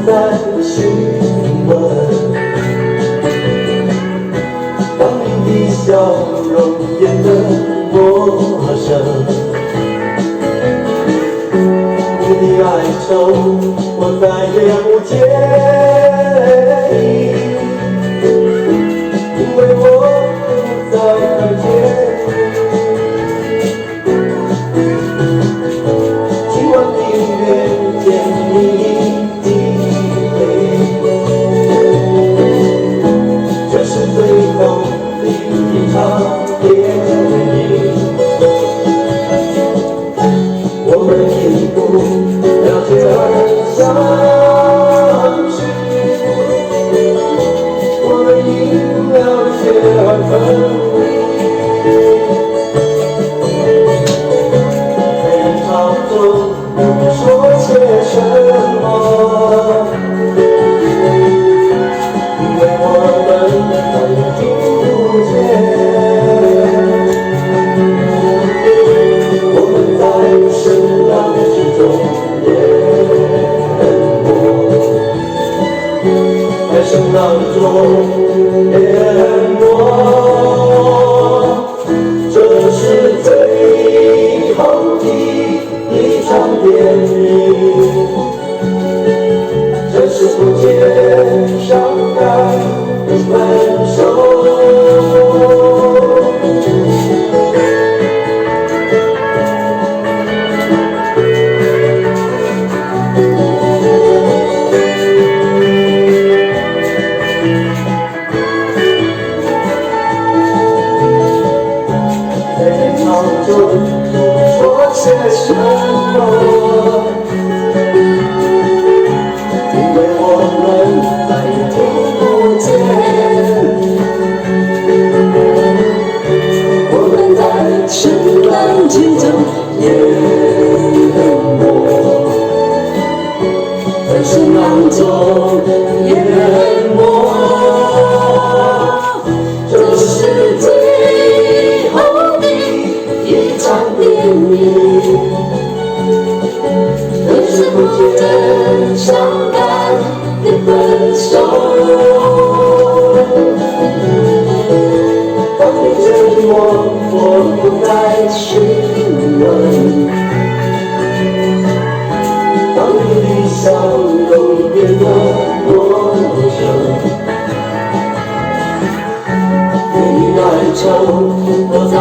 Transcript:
再询问，当你的笑容变得陌生，你的哀愁我再也不介意，因为我不再介意。今晚的月见你的美，这是最后的一场电影。我们一步了解而相识，我们因了解而分离。每一场中你说些什么？因为我们再也听不见。我们在声浪之中淹没，在声浪中淹没，这是最后的一场电影，这是不见伤感的分手。说些什么？因为我们再也听不见。我们在声浪之中淹没，在声浪中淹没，这是最后的一场电影，这是不见伤感的分手。当你沉默，我不再询问；当你的笑容变得陌生，你的哀愁我再